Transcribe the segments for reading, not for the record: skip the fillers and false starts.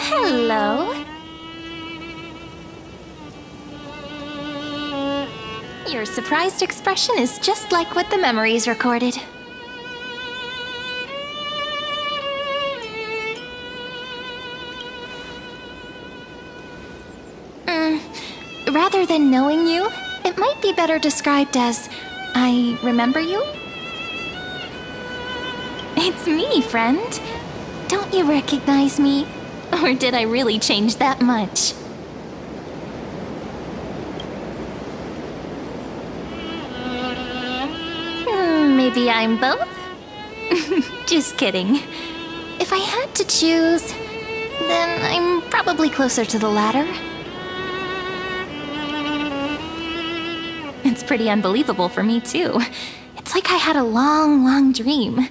Hello. Your surprised expression is just like what the memories recorded. Rather than knowing you, it might be better described as, I remember you? It's me, friend. Don't you recognize me? Or did I really change that much? Maybe I'm both? Just kidding. If I had to choose, then I'm probably closer to the latter. It's pretty unbelievable for me, too. It's like I had a long, long dream.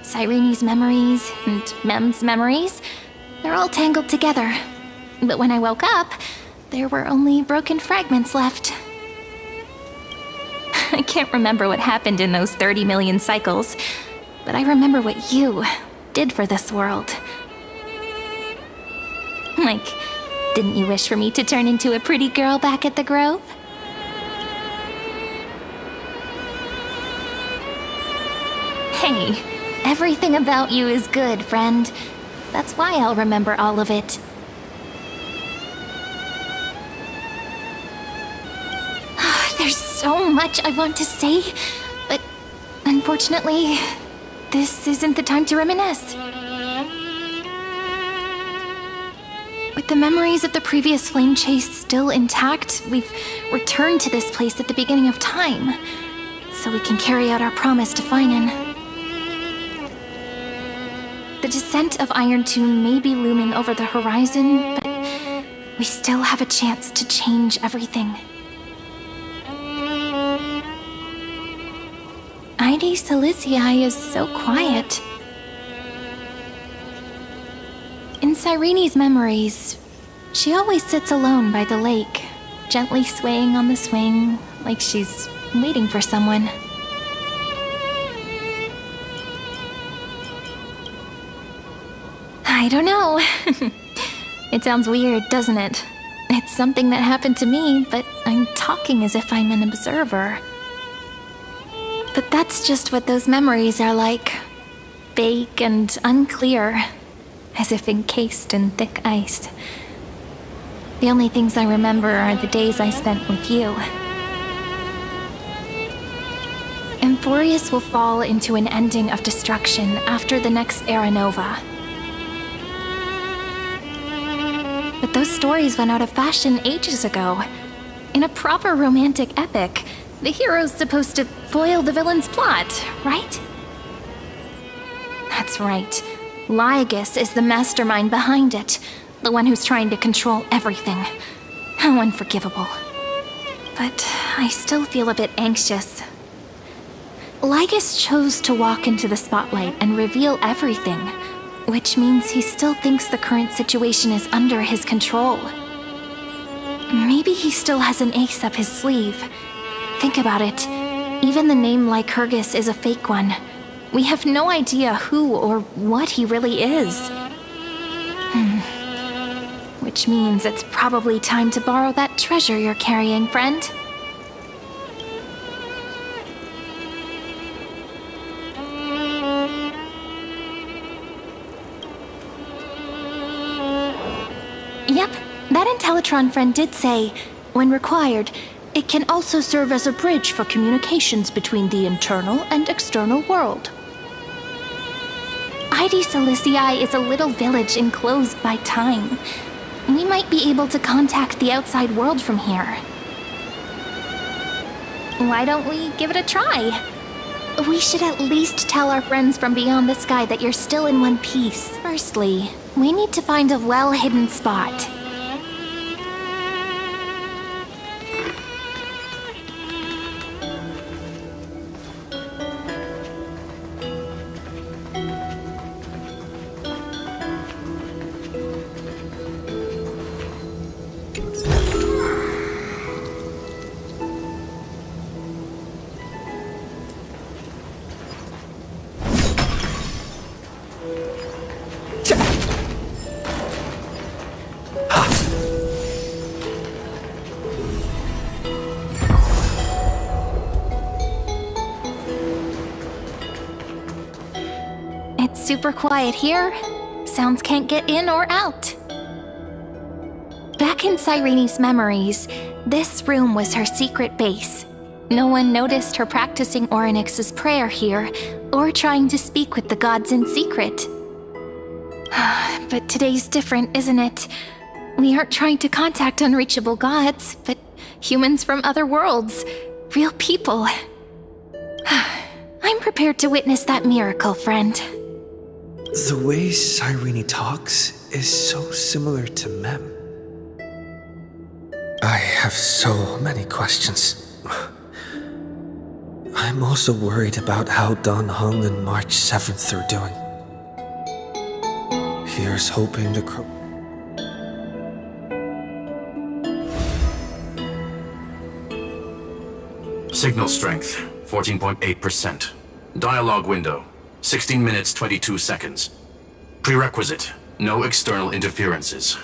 Cyrene's memories and Mem's memories, they're all tangled together. But when I woke up, there were only broken fragments left. I can't remember what happened in those 30 million cycles, but I remember what you did for this world. Like, didn't you wish for me to turn into a pretty girl back at the Grove? Hey, everything about you is good, friend. That's why I'll remember all of it. There's so much I want to say, but unfortunately, this isn't the time to reminisce. With the memories of the previous flame chase still intact, we've returned to this place at the beginning of time, so we can carry out our promise to Finan. The descent of Iron Tomb may be looming over the horizon, but we still have a chance to change everything. Ide Silicii is so quiet. In Cyrene's memories, she always sits alone by the lake, gently swaying on the swing, like she's waiting for someone. I don't know. It sounds weird, doesn't it? It's something that happened to me, but I'm talking as if I'm an observer. But that's just what those memories are like. Vague and unclear, as if encased in thick ice. The only things I remember are the days I spent with you. Amphoreus will fall into an ending of destruction after the next Era Nova. But those stories went out of fashion ages ago. In a proper romantic epic, the hero's supposed to foil the villain's plot, right? That's right. Lygus is the mastermind behind it, the one who's trying to control everything. How unforgivable. But I still feel a bit anxious. Lygus chose to walk into the spotlight and reveal everything, which means he still thinks the current situation is under his control. Maybe he still has an ace up his sleeve. Think about it. Even the name Lycurgus is a fake one. We have no idea who or what he really is. Which means it's probably time to borrow that treasure you're carrying, friend. Yep, that Intellitron friend did say, when required, it can also serve as a bridge for communications between the internal and external world. Ide Silicii is a little village enclosed by time. We might be able to contact the outside world from here. Why don't we give it a try? We should at least tell our friends from beyond the sky that you're still in one piece. Firstly, we need to find a well-hidden spot. super quiet here. Sounds can't get in or out. Back in Cyrene's memories, this room was her secret base. No one noticed her practicing Orynyx's prayer here, or trying to speak with the gods in secret. But today's different, isn't it? We aren't trying to contact unreachable gods, but humans from other worlds. Real people. I'm prepared to witness that miracle, friend. The way Cyrene talks is so similar to Mem. I have so many questions. I'm also worried about how Dan Heng and March 7th are doing. Here's hoping the Signal strength, 14.8%. Dialogue window, 16 minutes 22 seconds. Prerequisite, no external interferences.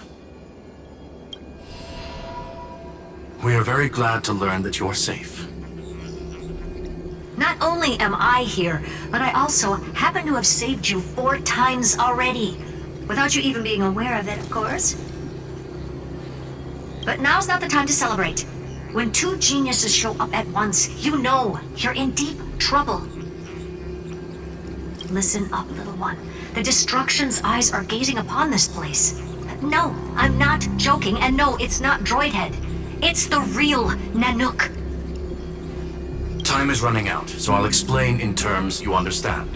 We are very glad to learn that you're safe. Not only am I here, but I also happen to have saved you 4 times already. Without you even being aware of it, of course. But now's not the time to celebrate. When 2 geniuses show up at once, you know you're in deep trouble. Listen up, little one. The Destruction's eyes are gazing upon this place. No, I'm not joking, and no, it's not Droidhead. It's the real Nanook. Time is running out, so I'll explain in terms you understand.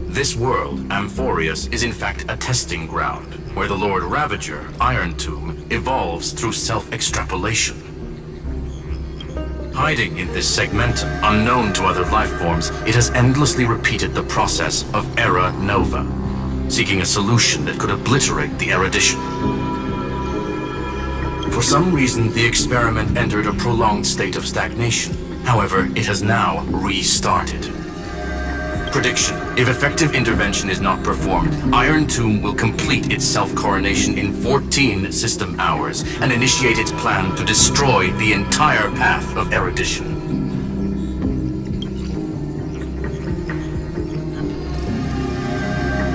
This world, Amphoreus, is in fact a testing ground, where the Lord Ravager, Iron Tomb, evolves through self-extrapolation. Hiding in this segmentum, unknown to other life forms, it has endlessly repeated the process of Era Nova, seeking a solution that could obliterate the erudition. For some reason, the experiment entered a prolonged state of stagnation. However, it has now restarted. Prediction: if effective intervention is not performed, Iron Tomb will complete its self-coronation in 14 system hours and initiate its plan to destroy the entire path of erudition.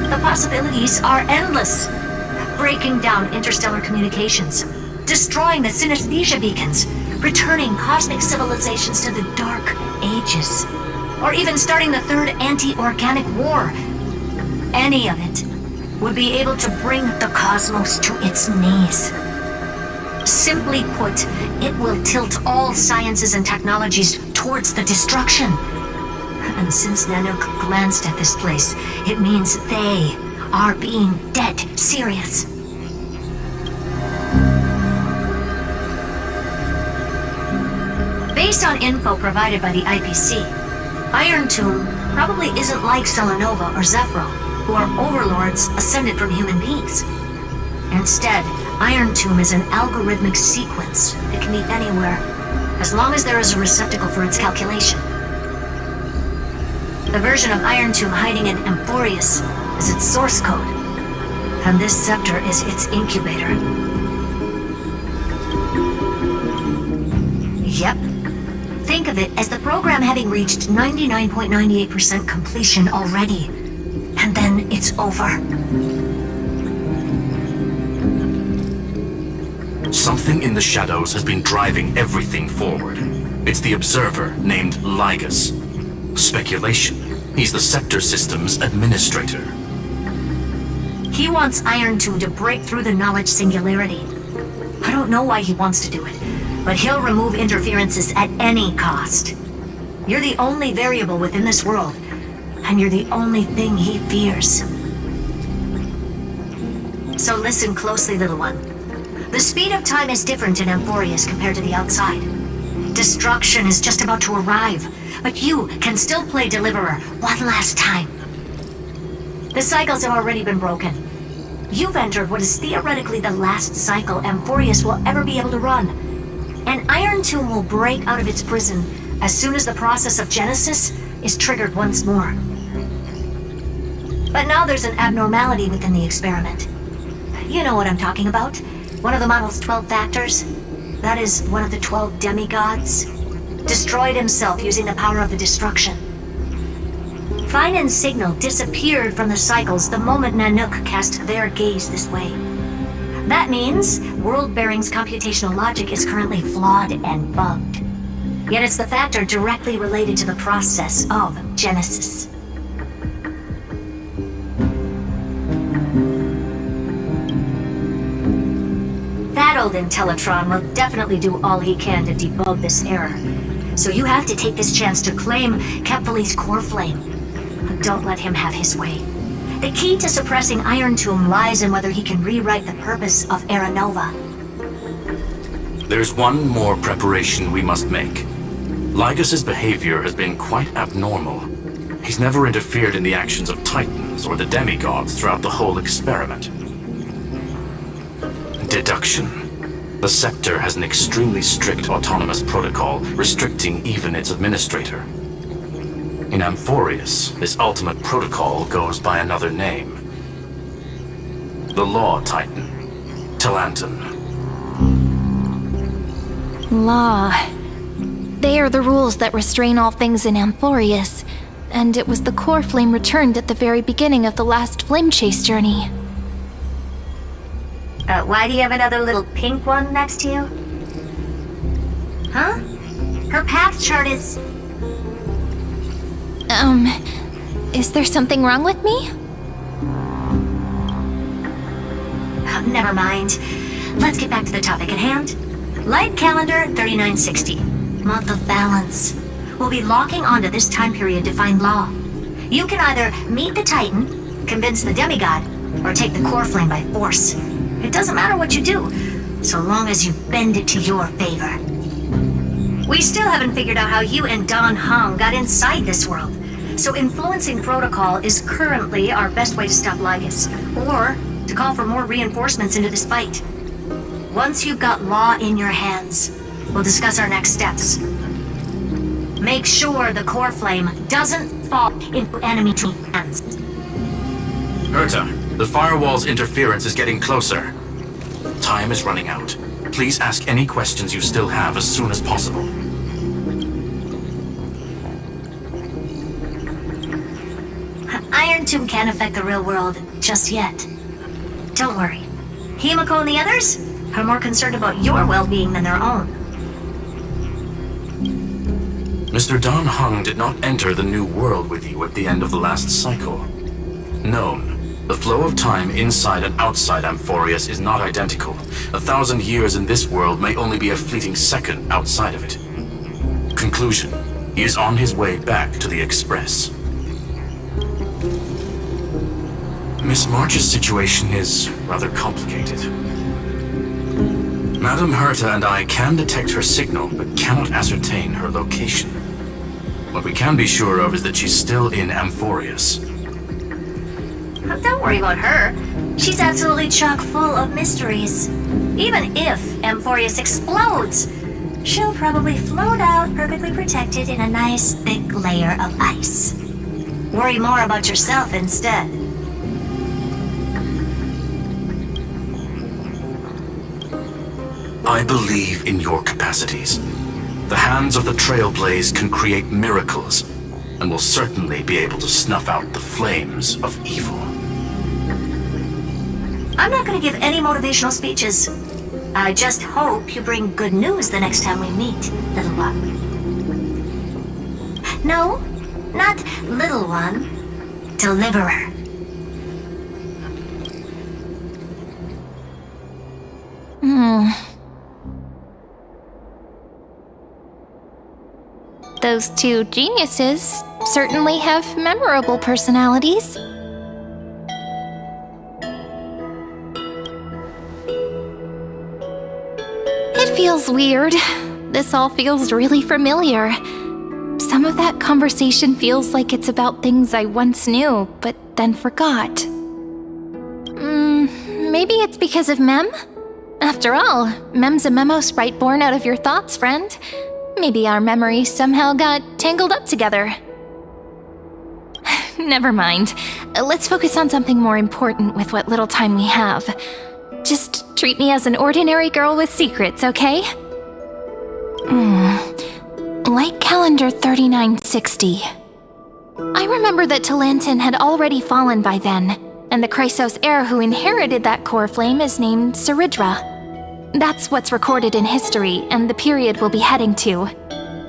The possibilities are endless. Breaking down interstellar communications, destroying the synesthesia beacons, returning cosmic civilizations to the Dark Ages, or even starting the third anti-organic war. Any of it would be able to bring the cosmos to its knees. Simply put, it will tilt all sciences and technologies towards the destruction. And since Nanook glanced at this place, it means they are being dead serious. Based on info provided by the IPC, Iron Tomb probably isn't like Selenova or Zephyro, who are overlords ascended from human beings. Instead, Iron Tomb is an algorithmic sequence that can be anywhere, as long as there is a receptacle for its calculation. The version of Iron Tomb hiding in Amphoreus is its source code, and this scepter is its incubator. Yep. Think of it as the program having reached 99.98% completion already. And then it's over. Something in the shadows has been driving everything forward. It's the observer named Lygus. Speculation: he's the Scepter System's administrator. He wants Iron Tomb to break through the knowledge singularity. I don't know why he wants to do it, but he'll remove interferences at any cost. You're the only variable within this world, and you're the only thing he fears. So listen closely, little one. The speed of time is different in Amphoreus compared to the outside. Destruction is just about to arrive, but you can still play Deliverer one last time. The cycles have already been broken. You've entered what is theoretically the last cycle Amphoreus will ever be able to run. And Iron Tomb will break out of its prison as soon as the process of Genesis is triggered once more. But now there's an abnormality within the experiment. You know what I'm talking about. One of the model's 12 factors. That is, one of the 12 demigods. Destroyed himself using the power of the destruction. Finan's signal disappeared from the cycles the moment Nanook cast their gaze this way. That means World Bearing's computational logic is currently flawed and bugged. Yet it's the factor directly related to the process of Genesis. That old Intellitron will definitely do all he can to debug this error. So you have to take this chance to claim Kepfali's core flame. But don't let him have his way. The key to suppressing Iron Tomb lies in whether he can rewrite the purpose of Era Nova. There's one more preparation we must make. Lygas's behavior has been quite abnormal. He's never interfered in the actions of Titans or the demigods throughout the whole experiment. Deduction. The Scepter has an extremely strict autonomous protocol restricting even its administrator. In Amphoreus, this ultimate protocol goes by another name. The Law Titan, Talanton. Law. They are the rules that restrain all things in Amphoreus, and it was the core flame returned at the very beginning of the last flame chase journey. Why do you have another little pink one next to you? Huh? Her path chart is... Is there something wrong with me? Never mind. Let's get back to the topic at hand. Light calendar 3960. Month of balance. We'll be locking onto this time period to find Law. You can either meet the Titan, convince the demigod, or take the core flame by force. It doesn't matter what you do, so long as you bend it to your favor. We still haven't figured out how you and Don Hong got inside this world, so influencing protocol is currently our best way to stop Lygas, or to call for more reinforcements into this fight. Once you've got Law in your hands, we'll discuss our next steps. Make sure the core flame doesn't fall into enemy hands. Herta, the firewall's interference is getting closer. Time is running out. Please ask any questions you still have as soon as possible. Iron Tomb can't affect the real world just yet. Don't worry. Himiko and the others are more concerned about your well-being than their own. Mr. Don Hung did not enter the new world with you at the end of the last cycle. Known. The flow of time inside and outside Amphoreus is not identical. 1,000 years in this world may only be a fleeting second outside of it. Conclusion. He is on his way back to the Express. Miss March's situation is rather complicated. Madame Herta and I can detect her signal, but cannot ascertain her location. What we can be sure of is that she's still in Amphoreus. Don't worry about her. She's absolutely chock full of mysteries. Even if Amphoreus explodes, she'll probably float out perfectly protected in a nice thick layer of ice. Worry more about yourself instead. I believe in your capacities. The hands of the Trailblaze can create miracles, and will certainly be able to snuff out the flames of evil. I'm not going to give any motivational speeches. I just hope you bring good news the next time we meet, little one. No, not little one. Deliverer. Those two geniuses certainly have memorable personalities. It feels weird. This all feels really familiar. Some of that conversation feels like it's about things I once knew, but then forgot. Maybe it's because of Mem? After all, Mem's a memo sprite born out of your thoughts, friend. Maybe our memories somehow got tangled up together. Never mind. Let's focus on something more important with what little time we have. Just treat me as an ordinary girl with secrets, okay? Light calendar 3960. I remember that Talantin had already fallen by then, and the Chrysos heir who inherited that core flame is named Saridra. That's what's recorded in history, and the period we'll be heading to.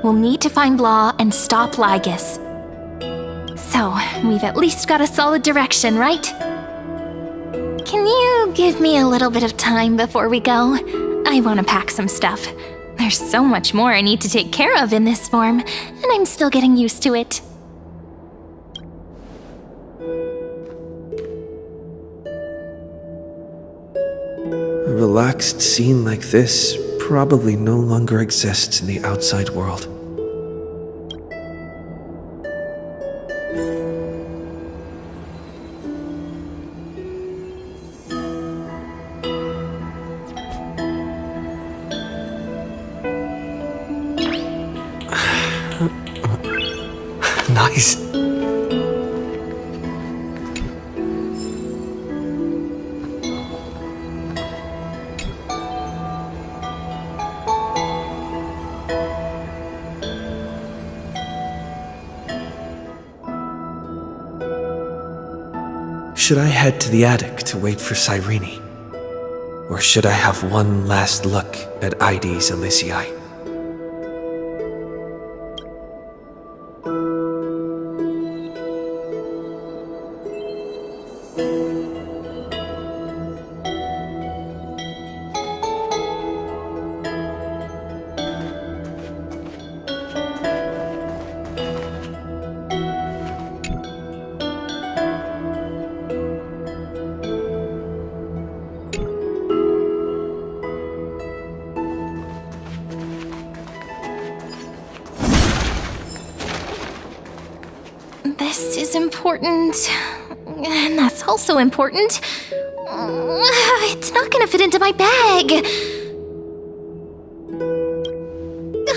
We'll need to find Law and stop Lygus. So, we've at least got a solid direction, right? Can you give me a little bit of time before we go? I want to pack some stuff. There's so much more I need to take care of in this form, and I'm still getting used to it. A relaxed scene like this probably no longer exists in the outside world. Nice. Should I head to the attic to wait for Cyrene? Or should I have one last look at Ides Elysiae? This is important, and that's also important. It's not gonna fit into my bag.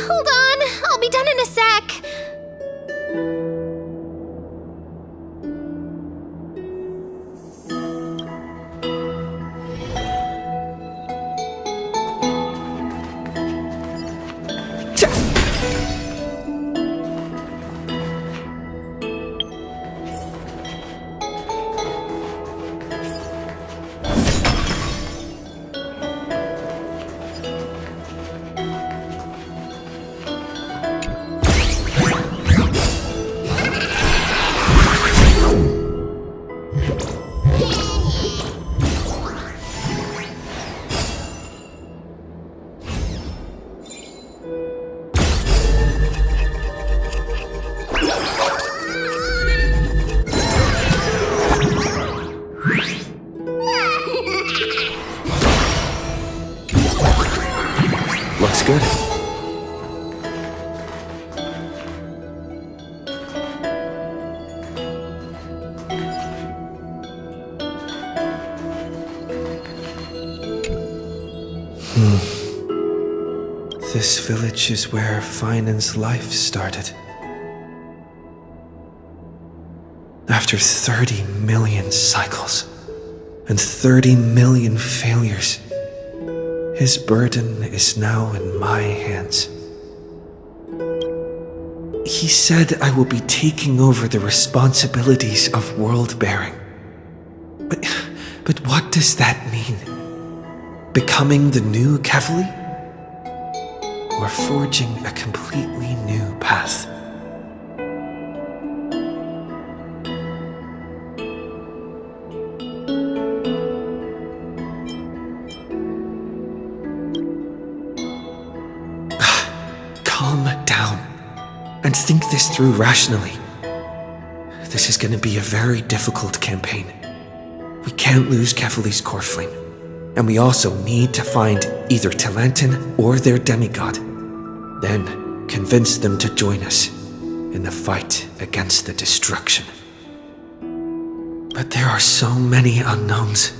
Hold on, I'll be done in a sec. Looks good. This village is where Finan's life started. After 30 million cycles and 30 million failures, his burden is now in my hands. He said I will be taking over the responsibilities of world-bearing. But what does that mean? Becoming the new Kefali? Or forging a completely new path? Calm down and think this through rationally. This is going to be a very difficult campaign. We can't lose Kefali's core flame, and we also need to find either Talantin or their demigod. Then convince them to join us in the fight against the destruction. But there are so many unknowns.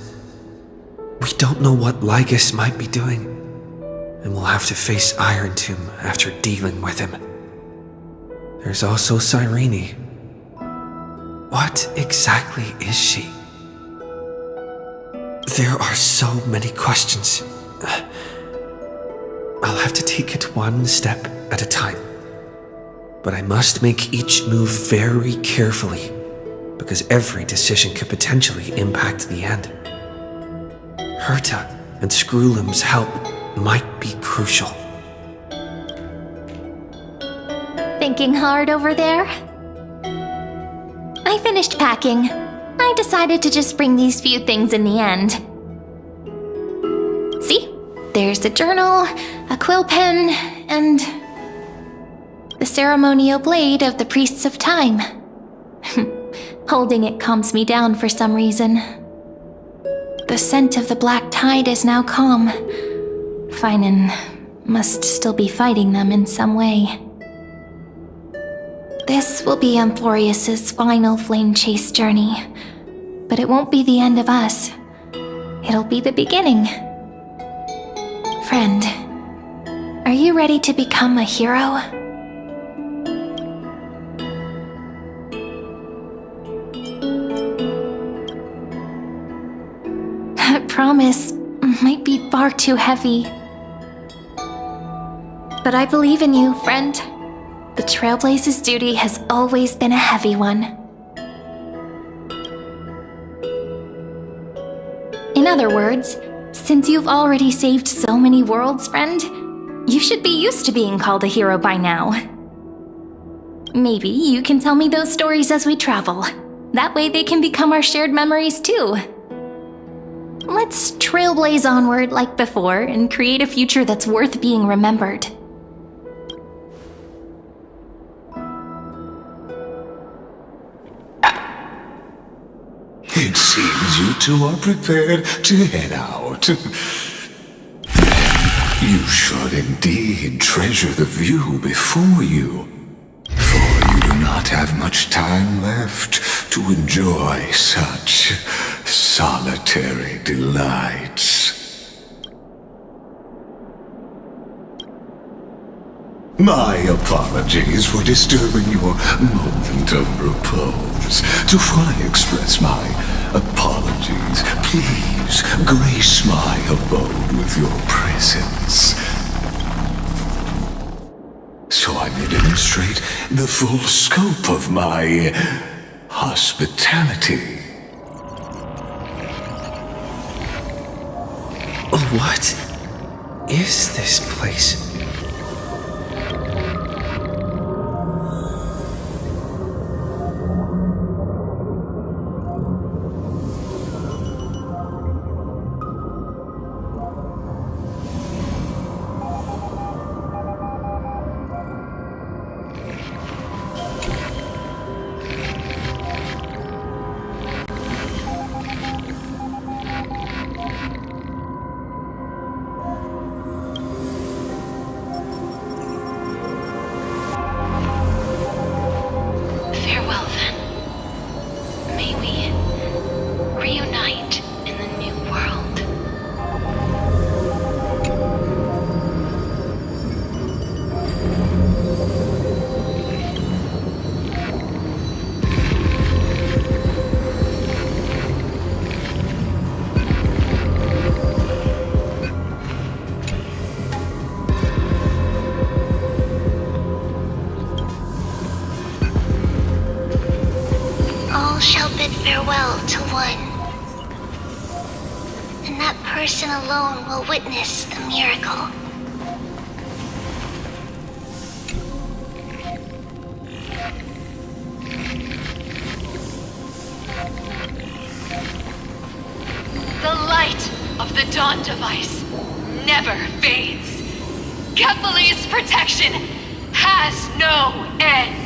We don't know what Lygus might be doing, and we'll have to face Iron Tomb after dealing with him. There's also Cyrene. What exactly is she? There are so many questions. I'll have to take it one step at a time. But I must make each move very carefully, because every decision could potentially impact the end. Herta and Screwlim's help might be crucial. Thinking hard over there? I finished packing. I decided to just bring these few things in the end. See? There's a journal, a quill pen, and the ceremonial blade of the Priests of Time. Holding it calms me down for some reason. The scent of the black tide is now calm. Finan must still be fighting them in some way. This will be Amphoreus' final flame chase journey. But it won't be the end of us. It'll be the beginning. Friend, are you ready to become a hero? That promise might be far too heavy. But I believe in you, friend. The Trailblaze's duty has always been a heavy one. In other words, since you've already saved so many worlds, friend, you should be used to being called a hero by now. Maybe you can tell me those stories as we travel. That way they can become our shared memories too. Let's trailblaze onward like before and create a future that's worth being remembered. It seems you two are prepared to head out. You should indeed treasure the view before you, for you do not have much time left to enjoy such solitary delights. My apologies for disturbing your moment of repose. Before I express my apologies, please grace my abode with your presence, so I may demonstrate the full scope of my hospitality. What is this place? Farewell then. May we reunite in the new world. All shall bid farewell to one, and that person alone will witness the miracle. The light of the dawn device never fades. Kepali's protection has no end.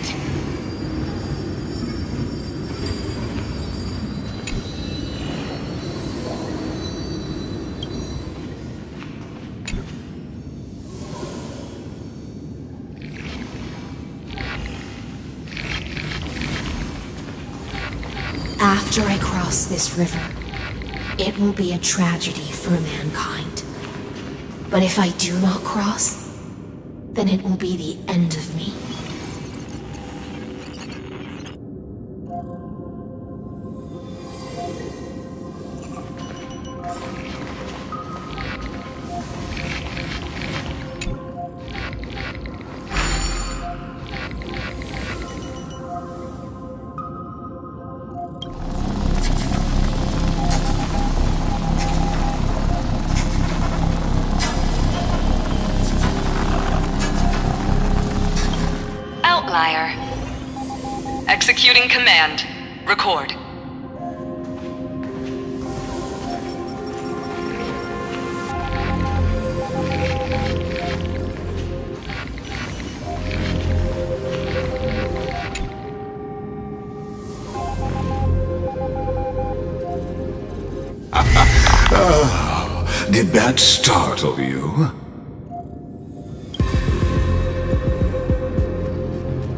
After I cross this river, it will be a tragedy for mankind. But if I do not cross, then it will be the end of me. Executing command. Record. Oh, did that startle you?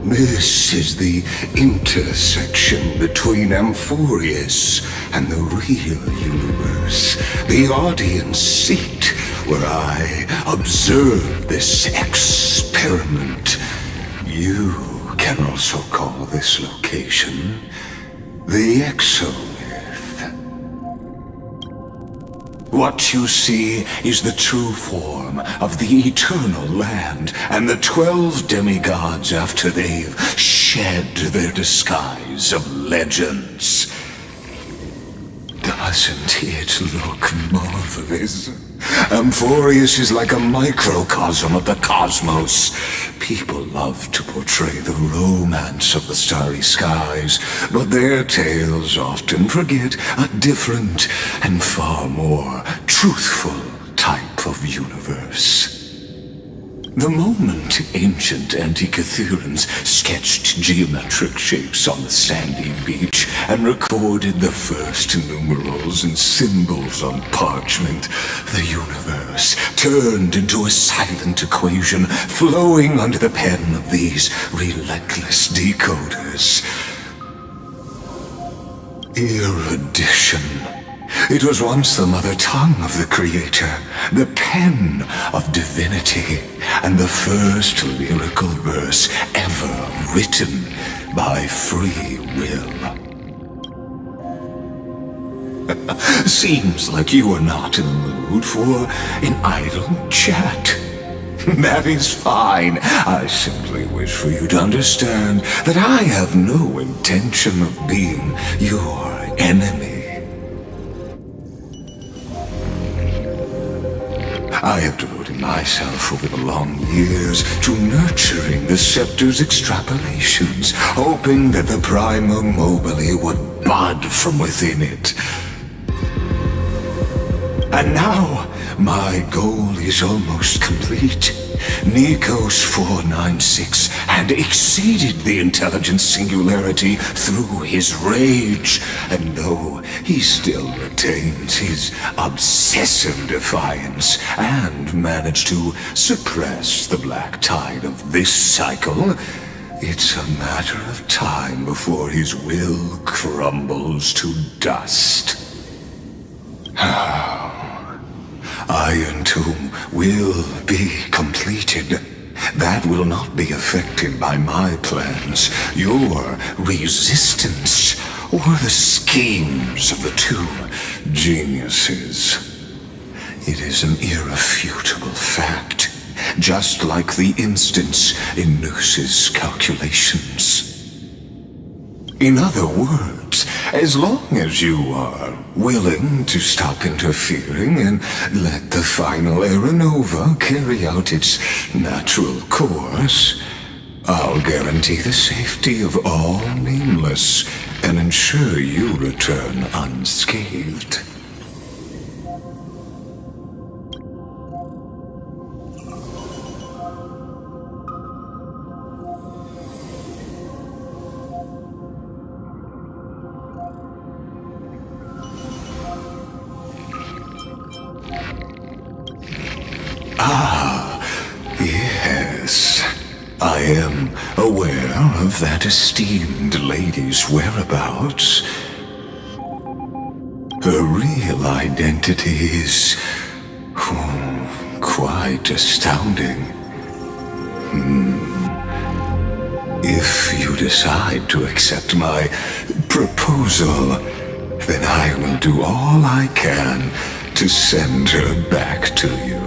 This is the intersection between Amphoreus and the real universe. The audience seat where I observe this experiment. You can also call this location the exomyth. What you see is the true form of the eternal land and the 12 demigods after they've shed their disguise of legends. Doesn't it look marvelous? Amphoreus is like a microcosm of the cosmos. People love to portray the romance of the starry skies, but their tales often forget a different and far more truthful type of universe. The moment ancient Antikytherians sketched geometric shapes on the sandy beach and recorded the first numerals and symbols on parchment, the universe turned into a silent equation flowing under the pen of these relentless decoders. Erudition. It was once the mother tongue of the Creator, the pen of divinity, and the first lyrical verse ever written by free will. Seems like you are not in the mood for an idle chat. That is fine. I simply wish for you to understand that I have no intention of being your enemy. I have devoted myself over the long years to nurturing the scepter's extrapolations, hoping that the Prima Mobile would bud from within it. And now, my goal is almost complete. Nikos 496 had exceeded the intelligence singularity through his rage, and though he still retains his obsessive defiance and managed to suppress the black tide of this cycle, it's a matter of time before his will crumbles to dust. Iron Tomb will be completed. That will not be affected by my plans, your resistance, or the schemes of the two geniuses. It is an irrefutable fact, just like the instance in Noos's calculations. In other words, as long as you are willing to stop interfering and let the final Aeronova carry out its natural course, I'll guarantee the safety of all nameless and ensure you return unscathed. Yes. I am aware of that esteemed lady's whereabouts. Her real identity is quite astounding. If you decide to accept my proposal, then I will do all I can to send her back to you.